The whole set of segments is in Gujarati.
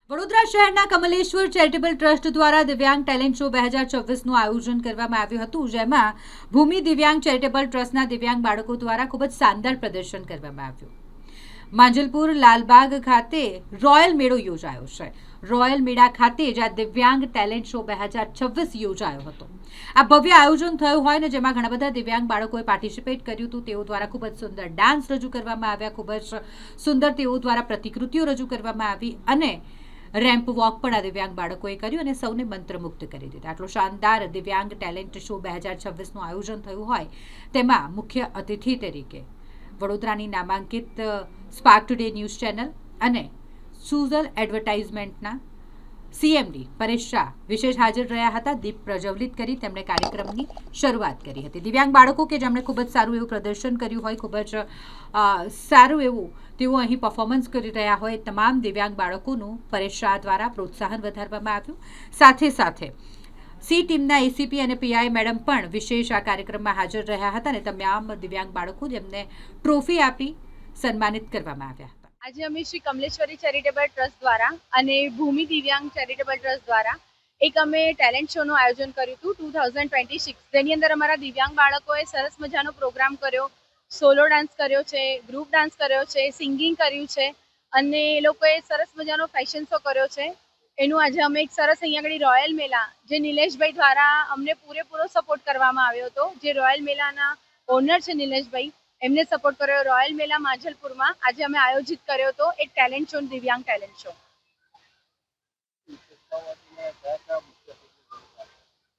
વડોદરા શહેરના કમલેશ્વર ચેરિટેબલ ટ્રસ્ટ દ્વારા દિવ્યાંગ ટેલેન્ટ શો 2024નું આયોજન કરવામાં આવ્યું હતું, જેમાં ભૂમિ દિવ્યાંગ ચેરિટેબલ ટ્રસ્ટના દિવ્યાંગ બાળકો દ્વારા ખૂબ જ શાનદાર પ્રદર્શન કરવામાં આવ્યું. માંજલપુર લાલબાગ ખાતે રોયલ મેળો યોજાયો છે. રોયલ મેળા ખાતે જ આ દિવ્યાંગ ટેલેન્ટ શો 2026 યોજાયો હતો. આ ભવ્ય આયોજન થયું હોય ને જેમાં ઘણા બધા દિવ્યાંગ બાળકોએ પાર્ટિસિપેટ કર્યું હતું. તેઓ દ્વારા ખૂબ જ સુંદર ડાન્સ રજૂ કરવામાં આવ્યા, ખૂબ જ સુંદર તેઓ દ્વારા પ્રતિકૃતિઓ રજૂ કરવામાં આવી અને રેમ્પ વોક પણ આ દિવ્યાંગ બાળકોએ કર્યું અને સૌને મંત્રમુગ્ધ કરી દીધા. આટલો શાનદાર દિવ્યાંગ ટેલેન્ટ શો 2026નું આયોજન થયું હોય તેમાં મુખ્ય અતિથિ તરીકે વડોદરાની નામાંકિત સ્પાર્ક ટુડે ન્યૂઝ ચેનલ અને સુઝલ એડવર્ટાઇઝમેન્ટના સીએમડી પરેશ શાહ વિશેષ હાજર રહ્યા હતા. દીપ પ્રજ્વલિત કરી તેમણે કાર્યક્રમની શરૂઆત કરી હતી. દિવ્યાંગ બાળકો કે જેમણે ખૂબ જ સારું એવું પ્રદર્શન કર્યું હોય, ખૂબ જ સારું એવું તેઓ અહીં પરફોર્મન્સ કરી રહ્યા હોય, તમામ દિવ્યાંગ બાળકોનું પરેશ શાહ દ્વારા પ્રોત્સાહન વધારવામાં આવ્યું. સાથે સાથે સી ટીમના એસીપી અને પીઆઈ મેડમ પણ વિશેષ આ કાર્યક્રમમાં હાજર રહ્યા હતા અને તમામ દિવ્યાંગ બાળકો જેમને ટ્રોફી આપી સન્માનિત કરવામાં આવ્યા હતા. આજે અમે શ્રી કમલેશ્વરી ચેરિટેબલ ટ્રસ્ટ દ્વારા અને ભૂમિ દિવ્યાંગ ચેરિટેબલ ટ્રસ્ટ દ્વારા એક અમે ટેલેન્ટ શોનું આયોજન કર્યું હતું 2026, જેની અંદર અમારા દિવ્યાંગ બાળકોએ સરસ મજાનો પ્રોગ્રામ કર્યો, સોલો ડાન્સ કર્યો છે, ગ્રુપ ડાન્સ કર્યો છે, સિંગિંગ કર્યું છે અને એ લોકોએ સરસ મજાનો ફેશન શો કર્યો છે. એનું આજે અમે એક સરસ અહીંયા આગળ રોયલ મેલા, જે નિલેશભાઈ દ્વારા અમને પૂરેપૂરો સપોર્ટ કરવામાં આવ્યો હતો, જે રોયલ મેલાના ઓનર છે નિલેશભાઈ, એમને સપોર્ટ કર્યો. રોયલ મેલા માંજલપુરમાં આજે અમે આયોજિત કર્યો હતો એક ટેલેન્ટ શો, દિવ્યાંગ ટેલેન્ટ શો.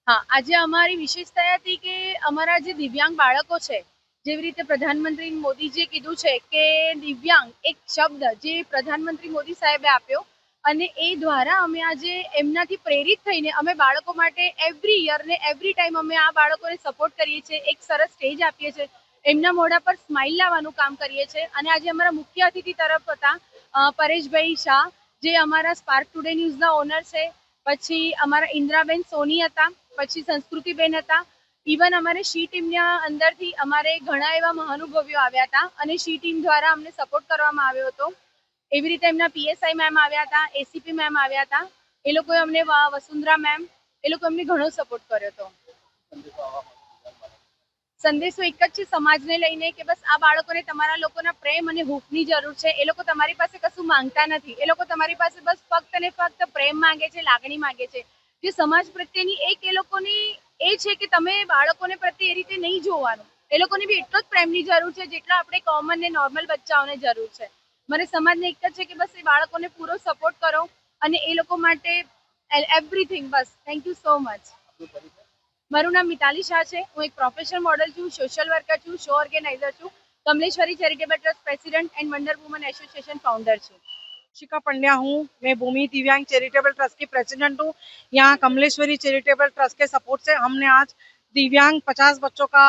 હા, આજે અમારી વિશેષતા હતી કે અમારા જે દિવ્યાંગ બાળકો છે, જેવી રીતે પ્રધાનમંત્રી મોદીજીએ કીધું છે કે દિવ્યાંગ એક શબ્દ જે પ્રધાનમંત્રી મોદી સાહેબે આપ્યો અને એ દ્વારા અમે આજે એમનાથી પ્રેરિત થઈને અમે બાળકો માટે એવરી યર ને એવરી ટાઈમ અમે આ બાળકોને સપોર્ટ કરીએ છીએ, એક સરસ સ્ટેજ આપીએ છીએ, એમના મોઢા પર સ્માઇલ લાવવાનું કામ કરીએ છીએ. અને આજે અમારા મુખ્ય અતિથિ તરફ હતા પરેશભાઈ શાહ, જે અમારા સ્પાર્ક ટુડે ન્યૂઝના ઓનર છે. પછી અમારા ઇન્દ્રાબેન સોની હતા, પછી સંસ્કૃતિબેન હતા. ઇવન અમારે શી ટીમના અંદરથી અમારે ઘણા એવા મહાનુભાવીઓ આવ્યા હતા અને શી ટીમ દ્વારા અમને સપોર્ટ કરવામાં આવ્યો હતો. એવી રીતે એમના પીએસઆઈ મેમ આવ્યા હતા, એસીપી મેમ આવ્યા હતા, એ લોકોએ અમને વસુંધરા મેમ, એ લોકો અમને ઘણો સપોર્ટ કર્યો હતો. સંદેશો એક જ છે સમાજને લઈને કે બસ આ બાળકોને તમારા લોકોના પ્રેમ અને હૂંફની જરૂર છે. એ લોકો તમારી પાસે કશું માંગતા નથી, એ લોકો તમારી પાસે બસ ફક્ત ને ફક્ત પ્રેમ માંગે છે, લાગણી માંગે છે. જે સમાજ પ્રત્યેની એક એ લોકોની એ છે કે તમે બાળકોને પ્રત્યે એ રીતે નહીં જોવાનું, એ લોકોને બી એટલો જ પ્રેમની જરૂર છે જેટલો આપણે કોમન ને નોર્મલ બચ્ચાઓને જરૂર છે. મને સમાજને એક જ છે કે બસ એ બાળકોને પૂરો સપોર્ટ કરો અને એ લોકો માટે એવરીથિંગ. બસ થેન્ક યુ સો મચ. મારું નામ મિતાલી શાહ છે. હું એક પ્રોફેશનલ મોડલ છું, સોશિયલ વર્કર છું, શો ઓર્ગેનાઇઝર છું, Kamleshwari charitable trust president and wonder woman association founder छूँ. शिखा पंड्या हूँ. मैं भूमि दिव्यांग चैरिटेबल ट्रस्ट की प्रेसिडेंट हूँ. यहाँ कमलेश्वरी चैरिटेबल ट्रस्ट के सपोर्ट से हमने आज दिव्यांग 50 बच्चों का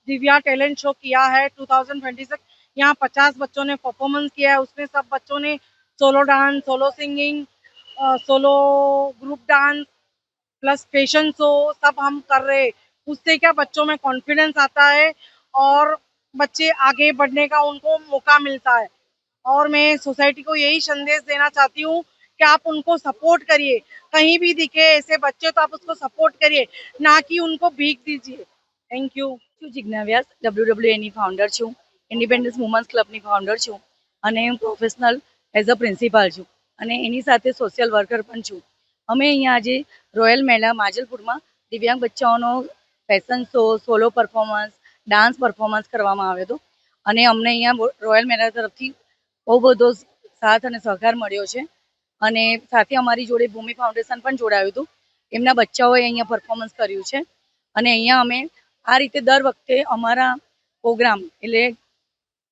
दिव्या टैलेंट शो किया है 2026. यहाँ 50 बच्चों ने परफॉर्मेंस किया है. उसमें सब बच्चों ने solo dance, solo singing, solo group dance plus fashion show सब हम कर रहे हैं. उससे क्या बच्चों में कॉन्फिडेंस आता है और बच्चे आगे बढ़ने का उनको मौका मिलता है. और मैं सोसाइटी को यही संदेश देना चाहती हूँ कि आप उनको सपोर्ट करिए. कहीं भी दिखे ऐसे बच्चे तो आप उसको सपोर्ट करिए, ना कि उनको भीख दीजिए. Thank you. છું જિજ્ઞા વ્યાસ, WWAની ફાઉન્ડર છું, ઇન્ડિપેન્ડન્સ વુમન્સ ક્લબની ફાઉન્ડર છું અને હું પ્રોફેશનલ એઝ અ પ્રિન્સિપાલ છું અને એની સાથે સોશિયલ વર્કર પણ છું. અમે અહીંયા આજે રોયલ મેલા માજલપુરમાં દિવ્યાંગ બચ્ચાઓનો fashion show, solo performance, dance performance કરવામાં આવ્યો હતો અને અમને અહીંયા રોયલ મેલા તરફથી બહુ બધો સાથ અને સહકાર મળ્યો છે અને સાથે અમારી જોડે ભૂમિ ફાઉન્ડેશન પણ જોડાયું હતું. એમના બચ્ચાઓએ અહીંયા પરફોર્મન્સ કર્યું છે અને અહીંયા અમે આ રીતે દર વખતે અમારા પ્રોગ્રામ એટલે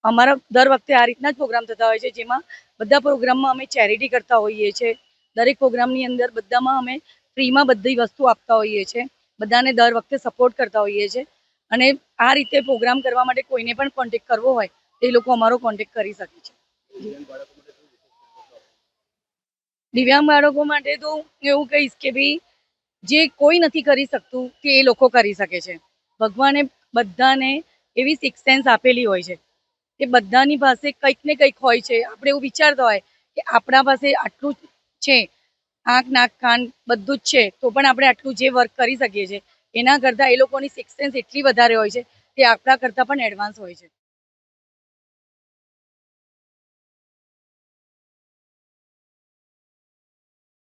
અમારા દર વખતે આ રીતના જ પ્રોગ્રામ થતા હોય છે, જેમાં બધા પ્રોગ્રામમાં અમે ચેરિટી કરતા હોઈએ છીએ. દરેક પ્રોગ્રામની અંદર બધામાં અમે ફ્રીમાં બધી વસ્તુ આપતા હોઈએ છીએ, બધાને દર વખતે સપોર્ટ કરતા હોઈએ છીએ અને આ રીતે પ્રોગ્રામ કરવા માટે કોઈને પણ કોન્ટેક્ટ કરવો હોય તો એ લોકો અમારો કોન્ટેક્ટ કરી શકે છે. દિવ્યાંગ બાળકો માટે તો એવું કહીશ કે ભાઈ જે કોઈ નથી કરી શકતું તે એ લોકો કરી શકે છે. ભગવાને બધાને એવી સિક્સ સેન્સ આપેલી હોય છે કે બધાની પાસે કંઈક ને કંઈક હોય છે. આપણે એવું વિચારતા હોય કે આપણા પાસે આટલું છે, આંખ નાક કાન બધું જ છે, તો પણ આપણે આટલું જે વર્ક કરી શકીએ છીએ એના કરતાં એ લોકોની સિક્સ સેન્સ એટલી વધારે હોય છે કે આપણા કરતાં પણ એડવાન્સ હોય છે.